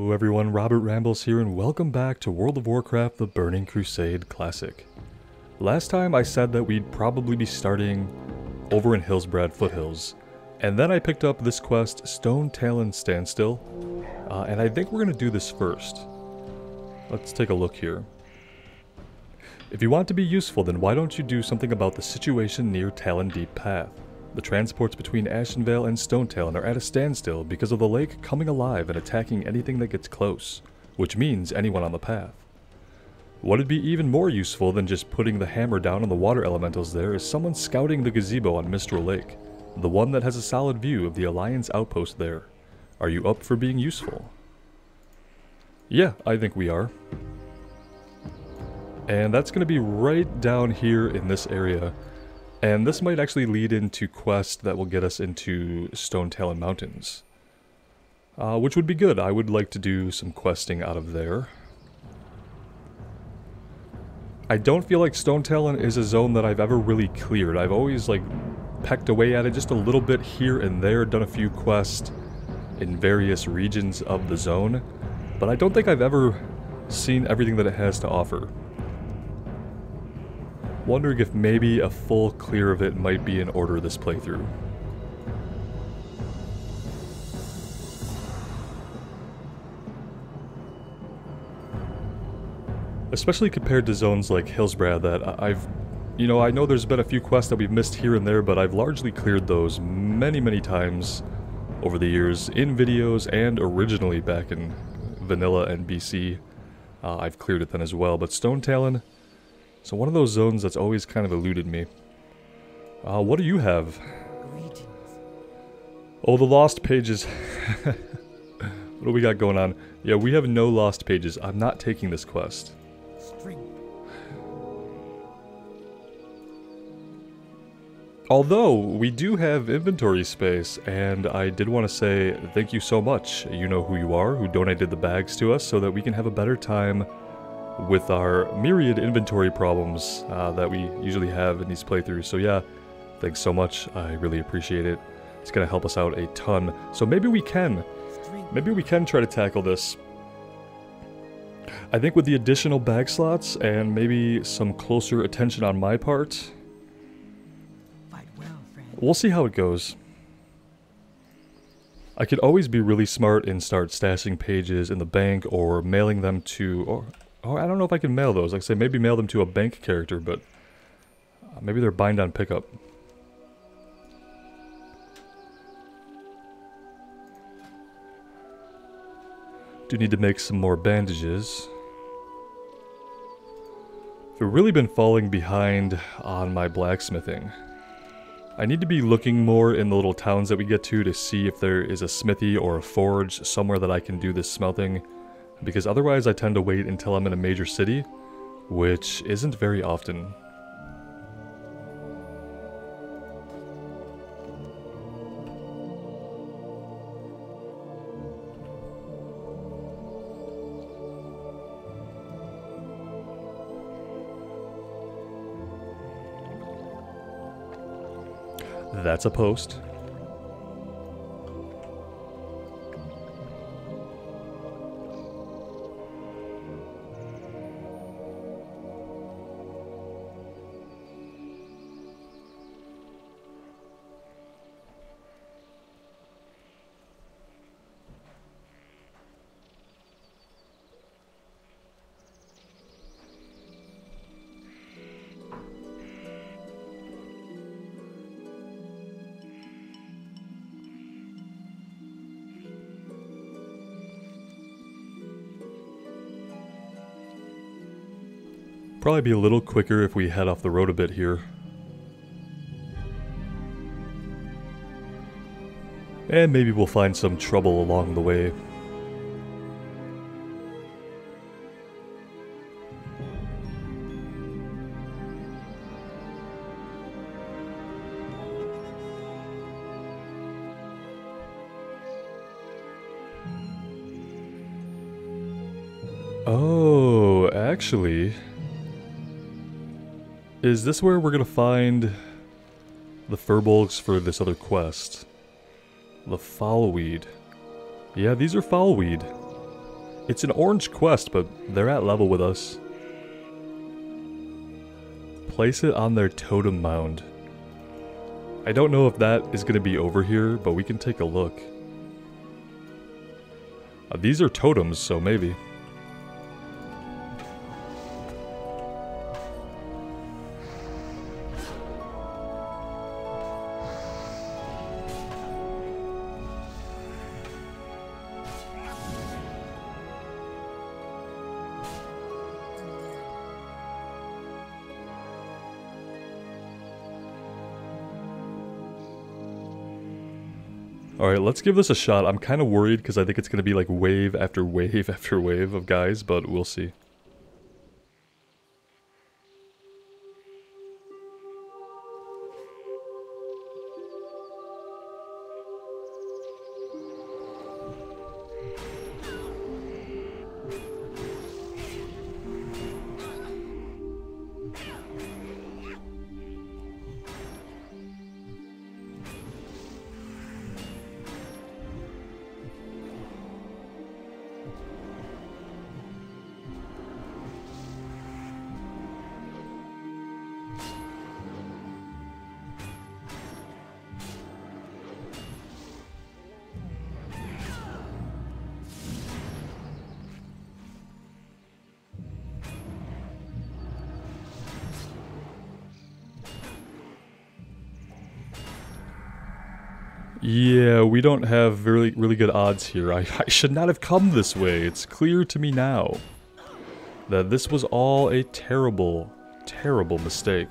Hello everyone, Robert Rambles here and welcome back to World of Warcraft: The Burning Crusade Classic. Last time I said that we'd probably be starting over in Hillsbrad Foothills, and then I picked up this quest, Stonetalon Standstill, and I think we're going to do this first. Let's take a look here. If you want to be useful, then why don't you do something about the situation near Talon Deep Path? The transports between Ashenvale and Stonetalon are at a standstill because of the lake coming alive and attacking anything that gets close, which means anyone on the path. What would be even more useful than just putting the hammer down on the water elementals there is someone scouting the gazebo on Mistral Lake, the one that has a solid view of the Alliance outpost there. Are you up for being useful? Yeah, I think we are. And that's going to be right down here in this area. And this might actually lead into quests that will get us into Stonetalon Mountains. Which would be good. I would like to do some questing out of there. I don't feel like Stonetalon is a zone that I've ever really cleared. I've always like pecked away at it just a little bit here and there, done a few quests in various regions of the zone. But I don't think I've ever seen everything that it has to offer. Wondering if maybe a full clear of it might be in order this playthrough. Especially compared to zones like Hillsbrad that I know there's been a few quests that we've missed here and there, but I've largely cleared those many times over the years in videos and originally back in Vanilla and BC. I've cleared it then as well, but Stonetalon, so one of those zones that's always kind of eluded me. What do you have? Greetings. Oh, the lost pages. What do we got going on? Yeah, we have no lost pages. I'm not taking this quest. Although, we do have inventory space, and I did want to say thank you so much. You know who you are, who donated the bags to us so that we can have a better time with our myriad inventory problems that we usually have in these playthroughs. So yeah, thanks so much. I really appreciate it. It's going to help us out a ton. So maybe we can try to tackle this. I think with the additional bag slots and maybe some closer attention on my part, we'll see how it goes. I could always be really smart and start stashing pages in the bank or mailing them to... Oh, I don't know if I can mail those. Like I say, maybe mail them to a bank character, but maybe they're bind on pickup. Do need to make some more bandages. I've really been falling behind on my blacksmithing. I need to be looking more in the little towns that we get to see if there is a smithy or a forge somewhere that I can do this smelting. Because otherwise I tend to wait until I'm in a major city, which isn't very often. That's a post. Probably be a little quicker if we head off the road a bit here. And maybe we'll find some trouble along the way. Oh, actually... Is this where we're gonna find the furbolgs for this other quest? The foulweed. Yeah, these are foulweed. It's an orange quest, but they're at level with us. Place it on their totem mound. I don't know if that is going to be over here, but we can take a look. These are totems, so maybe. Alright, let's give this a shot. I'm kind of worried because I think it's going to be like wave after wave after wave of guys, but we'll see. Yeah, we don't have really good odds here. I should not have come this way. It's clear to me now that this was all a terrible, terrible mistake.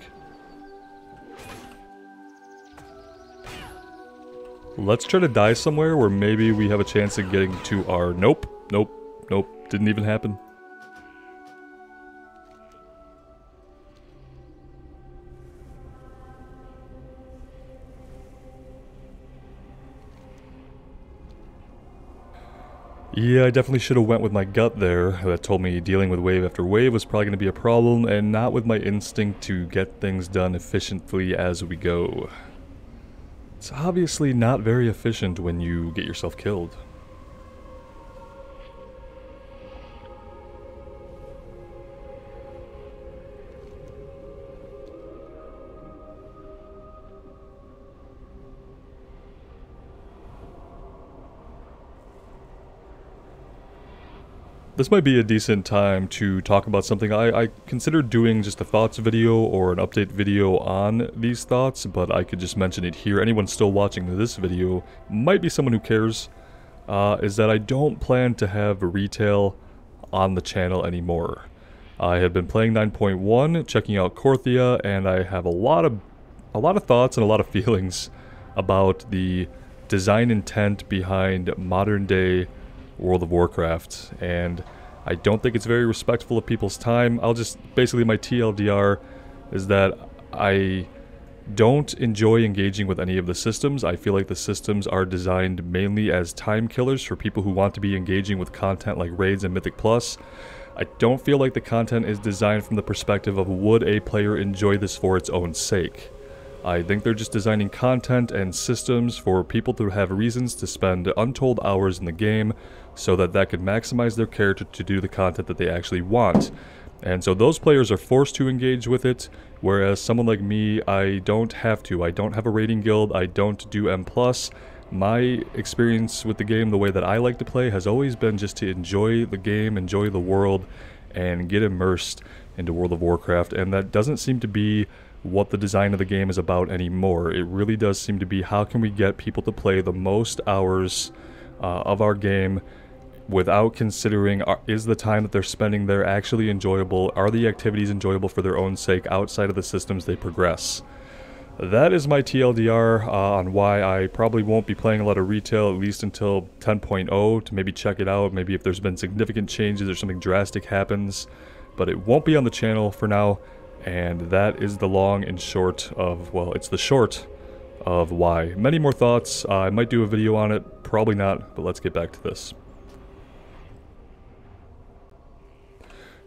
Let's try to die somewhere where maybe we have a chance of getting to our... Nope, didn't even happen. Yeah, I definitely should have went with my gut there. That told me dealing with wave after wave was probably going to be a problem, and not with my instinct to get things done efficiently as we go. It's obviously not very efficient when you get yourself killed. This might be a decent time to talk about something. I considered doing just a thoughts video or an update video on these thoughts, but I could just mention it here. Anyone still watching this video might be someone who cares, is that I don't plan to have retail on the channel anymore. I have been playing 9.1, checking out Korthia, and I have a lot of thoughts and a lot of feelings about the design intent behind modern day World of Warcraft, and I don't think it's very respectful of people's time. Basically my TLDR is that I don't enjoy engaging with any of the systems. I feel like the systems are designed mainly as time killers for people who want to be engaging with content like raids and Mythic Plus. I don't feel like the content is designed from the perspective of would a player enjoy this for its own sake. I think they're just designing content and systems for people to have reasons to spend untold hours in the game so that could maximize their character to do the content that they actually want. And so those players are forced to engage with it, whereas someone like me, I don't have to. I don't have a raiding guild, I don't do M+. My experience with the game, the way that I like to play, has always been just to enjoy the game, enjoy the world, and get immersed into World of Warcraft, and that doesn't seem to be what the design of the game is about anymore. It really does seem to be how can we get people to play the most hours of our game without considering is the time that they're spending there actually enjoyable, are the activities enjoyable for their own sake outside of the systems they progress. That is my TLDR on why I probably won't be playing a lot of retail, at least until 10.0, to maybe check it out, maybe if there's been significant changes or something drastic happens, but it won't be on the channel for now. And that is the long and short of, well, it's the short of why. Many more thoughts. I might do a video on it, probably not, but let's get back to this.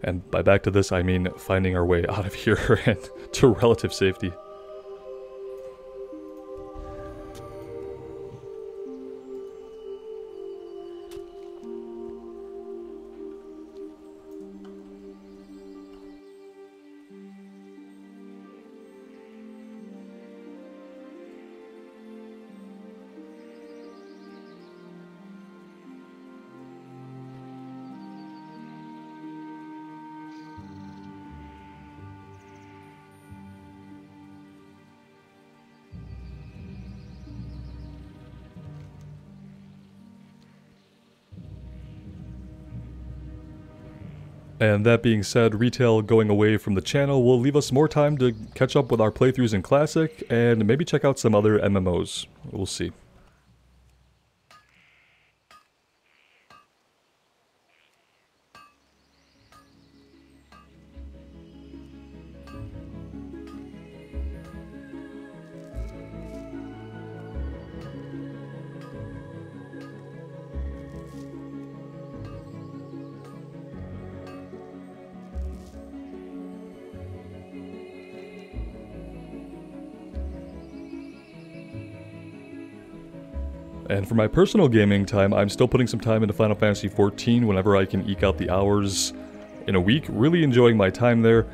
And by back to this, I mean finding our way out of here and to relative safety. And that being said, retail going away from the channel will leave us more time to catch up with our playthroughs in Classic and maybe check out some other MMOs. We'll see. And for my personal gaming time, I'm still putting some time into Final Fantasy XIV whenever I can eke out the hours in a week. Really enjoying my time there.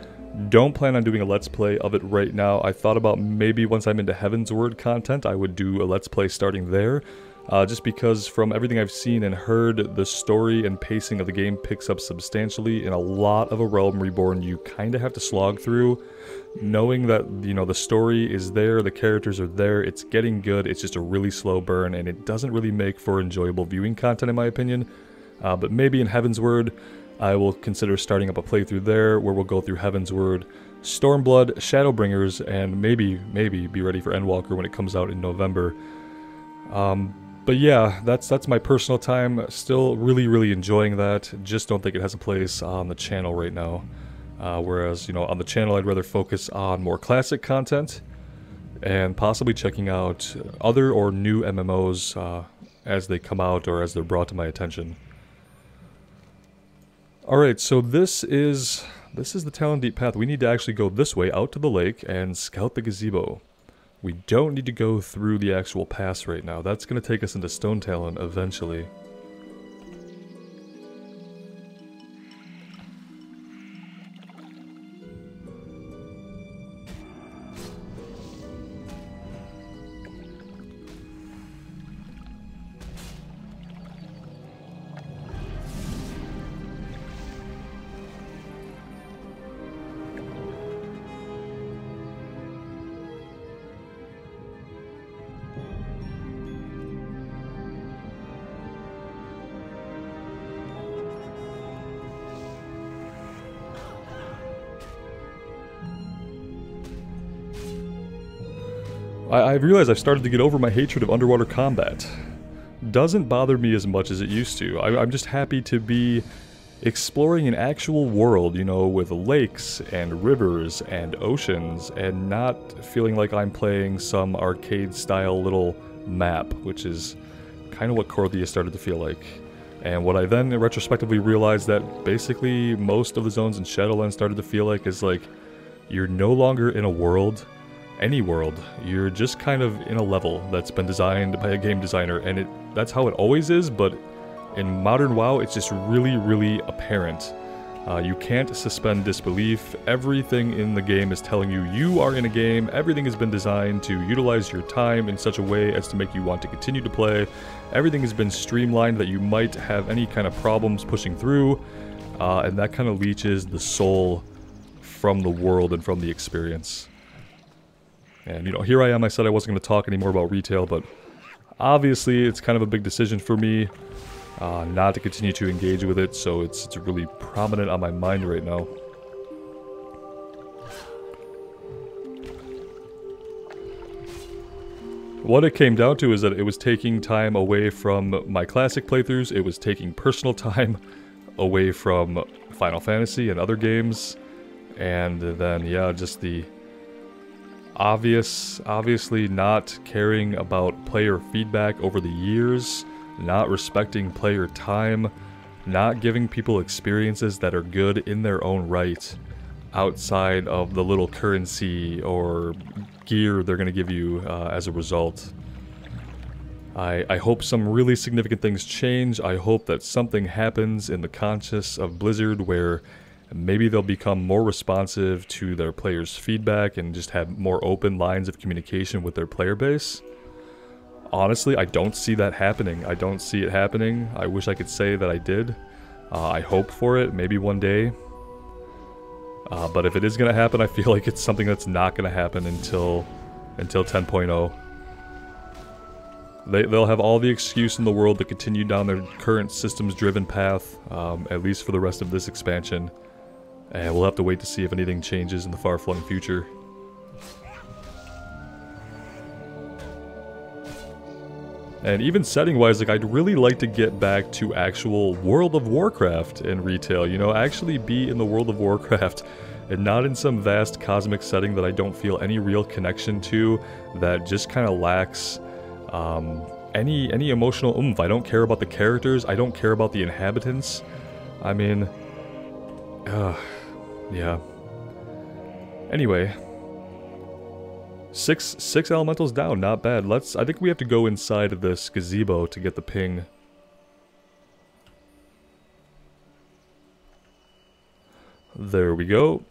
Don't plan on doing a Let's Play of it right now. I thought about maybe once I'm into Heaven's Word content, I would do a Let's Play starting there. Just because from everything I've seen and heard, the story and pacing of the game picks up substantially. In a lot of A Realm Reborn, you kind of have to slog through, knowing that, you know, the story is there, the characters are there, it's getting good, it's just a really slow burn, and it doesn't really make for enjoyable viewing content in my opinion. But maybe in Heaven's Word, I will consider starting up a playthrough there, where we'll go through Heaven's Word, Stormblood, Shadowbringers, and maybe be ready for Endwalker when it comes out in November. But yeah, that's my personal time. Still really enjoying that. Just don't think it has a place on the channel right now. Whereas, you know, on the channel I'd rather focus on more classic content and possibly checking out other or new MMOs as they come out or as they're brought to my attention. Alright, so this is the Talon Deep path. We need to actually go this way out to the lake and scout the gazebo. We don't need to go through the actual pass right now. That's going to take us into Stonetalon eventually. I've realized I've started to get over my hatred of underwater combat. Doesn't bother me as much as it used to. I'm just happy to be exploring an actual world, you know, with lakes and rivers and oceans, and not feeling like I'm playing some arcade-style little map, which is kind of what Korthia started to feel like. And what I then retrospectively realized that basically most of the zones in Shadowlands started to feel like is like, you're no longer in a world, any world, you're just kind of in a level that's been designed by a game designer, and that's how it always is, but in modern WoW it's just really apparent. You can't suspend disbelief. Everything in the game is telling you you are in a game. Everything has been designed to utilize your time in such a way as to make you want to continue to play. Everything has been streamlined that you might have any kind of problems pushing through, and that kind of leeches the soul from the world and from the experience. And, you know, here I am, I said I wasn't going to talk anymore about retail, but obviously it's kind of a big decision for me not to continue to engage with it, so it's really prominent on my mind right now. What it came down to is that it was taking time away from my classic playthroughs, it was taking personal time away from Final Fantasy and other games, and then, yeah, just the obviously not caring about player feedback over the years, not respecting player time, not giving people experiences that are good in their own right, outside of the little currency or gear they're going to give you as a result. I hope some really significant things change. I hope that something happens in the conscience of Blizzard where maybe they'll become more responsive to their players' feedback and just have more open lines of communication with their player base. Honestly, I don't see that happening. I don't see it happening. I wish I could say that I did. I hope for it, maybe one day. But if it is going to happen, I feel like it's something that's not going to happen until 10.0. They'll have all the excuse in the world to continue down their current systems-driven path, at least for the rest of this expansion. And we'll have to wait to see if anything changes in the far-flung future. And even setting-wise, like, I'd really like to get back to actual World of Warcraft in retail, you know, actually be in the World of Warcraft, and not in some vast cosmic setting that I don't feel any real connection to, that just kind of lacks any emotional oomph. I don't care about the characters, I don't care about the inhabitants. I mean, yeah. Anyway, six elementals down, not bad. I think we have to go inside of this gazebo to get the ping. There we go.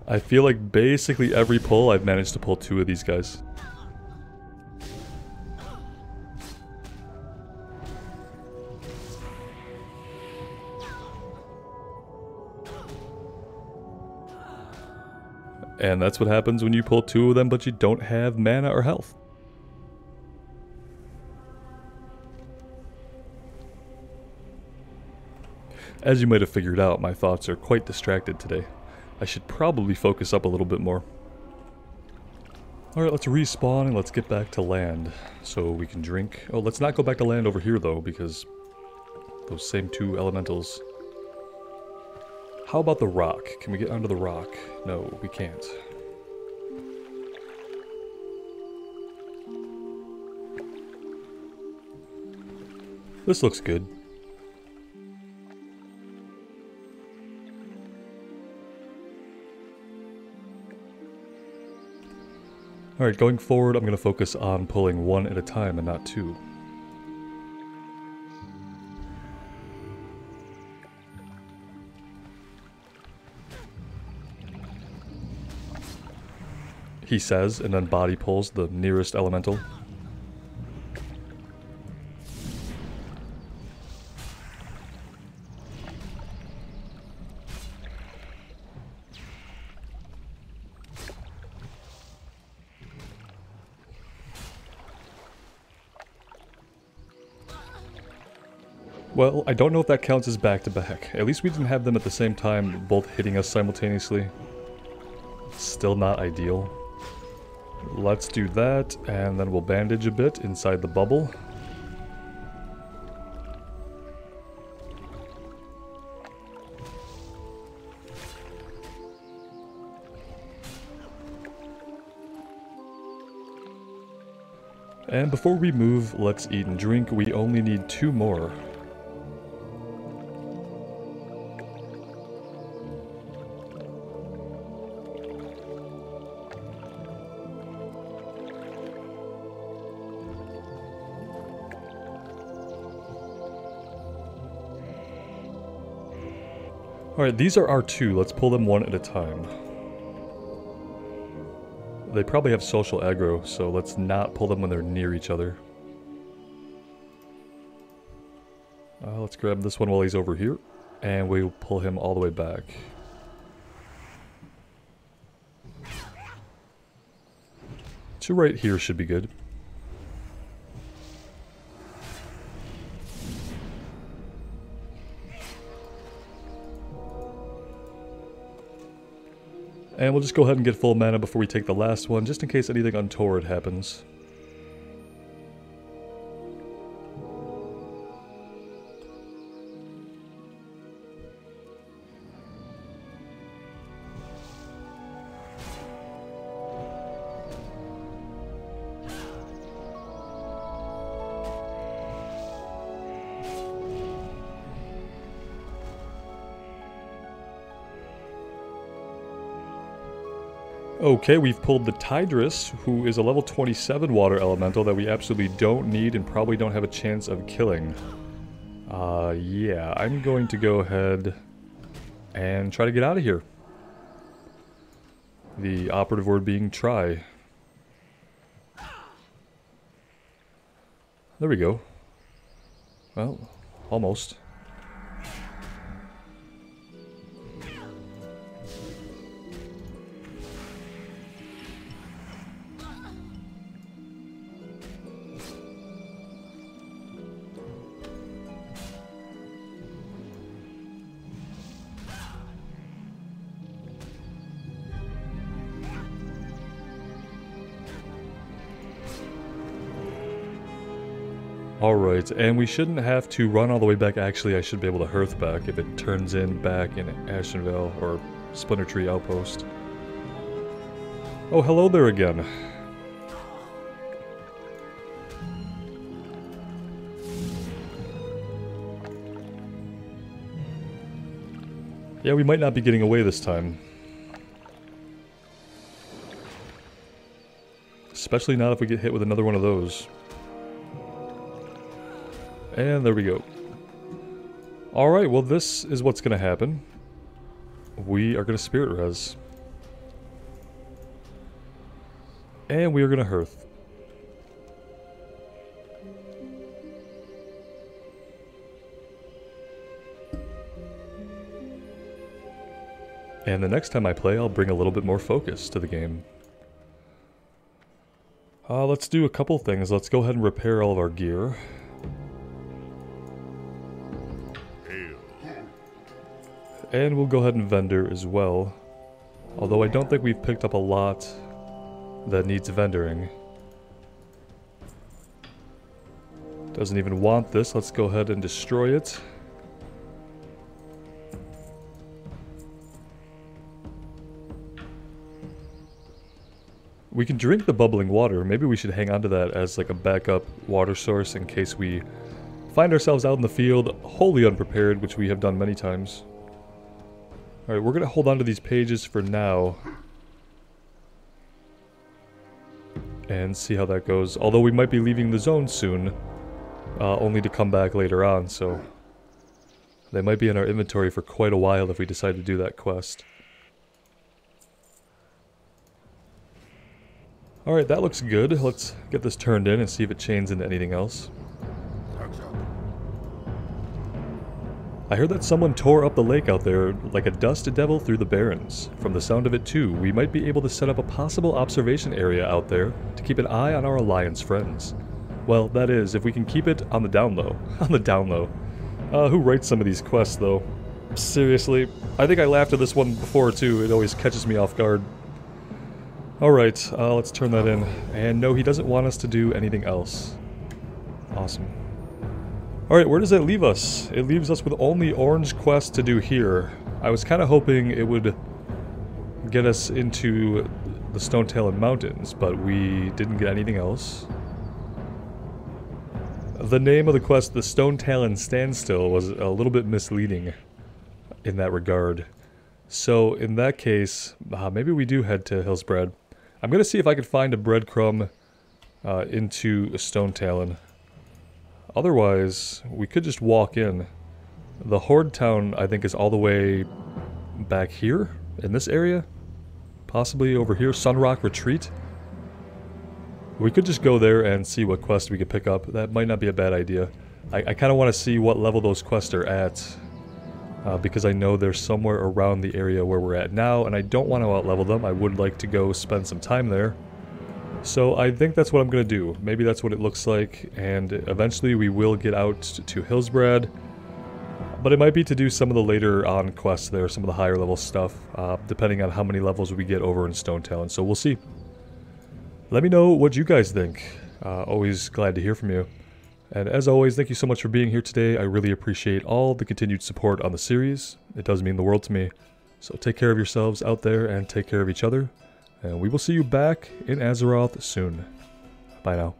I feel like basically every pull I've managed to pull 2 of these guys. And that's what happens when you pull 2 of them but you don't have mana or health. As you might have figured out, my thoughts are quite distracted today. I should probably focus up a little bit more. Alright, let's respawn and let's get back to land so we can drink. Oh, let's not go back to land over here though, because those same 2 elementals. How about the rock? Can we get onto the rock? No, we can't. This looks good. Alright, going forward, I'm going to focus on pulling 1 at a time and not 2. He says, and then body pulls the nearest elemental. Well, I don't know if that counts as back-to-back. At least we didn't have them at the same time, both hitting us simultaneously. Still not ideal. Let's do that, and then we'll bandage a bit inside the bubble. And before we move, let's eat and drink. We only need 2 more. Alright, these are our 2. Let's pull them 1 at a time. They probably have social aggro, so let's not pull them when they're near each other. Let's grab this one while he's over here, and we'll pull him all the way back. 2 right here should be good. And we'll just go ahead and get full mana before we take the last one, just in case anything untoward happens. Okay, we've pulled the Tidris, who is a level 27 water elemental that we absolutely don't need and probably don't have a chance of killing. Yeah, I'm going to go ahead and try to get out of here. The operative word being try. There we go. Well, almost. Alright, and we shouldn't have to run all the way back. Actually, I should be able to hearth back if it turns in back in Ashenvale or Splinter Tree Outpost. Oh, hello there again. Yeah, we might not be getting away this time. Especially not if we get hit with another one of those. And there we go. Alright, well this is what's going to happen. We are going to Spirit Res. And we are going to Hearth. And the next time I play, I'll bring a little bit more focus to the game. Let's do a couple things. Let's go ahead and repair all of our gear. And we'll go ahead and vendor as well. Although I don't think we've picked up a lot that needs vendoring. Doesn't even want this. Let's go ahead and destroy it. We can drink the bubbling water. Maybe we should hang on to that as like a backup water source in case we find ourselves out in the field wholly unprepared, which we have done many times. Alright, we're going to hold on to these pages for now. And see how that goes. Although we might be leaving the zone soon. Only to come back later on, so... they might be in our inventory for quite a while if we decide to do that quest. Alright, that looks good. Let's get this turned in and see if it chains into anything else. I heard that someone tore up the lake out there like a dust devil through the barrens. From the sound of it too, we might be able to set up a possible observation area out there to keep an eye on our Alliance friends. Well, that is, if we can keep it on the down low. On the down low. Who writes some of these quests, though? Seriously, I think I laughed at this one before too. It always catches me off guard. Alright, let's turn that in. And no, he doesn't want us to do anything else. Awesome. Alright, where does that leave us? It leaves us with only orange quests to do here. I was kind of hoping it would get us into the Stonetalon Mountains, but we didn't get anything else. The name of the quest, the Stonetalon Standstill, was a little bit misleading in that regard. So, in that case, maybe we do head to Hillsbrad. I'm going to see if I can find a breadcrumb into Stonetalon. Otherwise, we could just walk in. The Horde Town, I think, is all the way back here, in this area. Possibly over here, Sunrock Retreat. We could just go there and see what quest we could pick up. That might not be a bad idea. I kind of want to see what level those quests are at. Because I know they're somewhere around the area where we're at now, and I don't want to outlevel them. I would like to go spend some time there. So I think that's what I'm going to do. Maybe that's what it looks like, and eventually we will get out to Hillsbrad. But it might be to do some of the later on quests there, some of the higher level stuff, depending on how many levels we get over in Stonetalon, so we'll see. Let me know what you guys think. Always glad to hear from you. And as always, thank you so much for being here today. I really appreciate all the continued support on the series. It does mean the world to me. So take care of yourselves out there and take care of each other. And we will see you back in Azeroth soon. Bye now.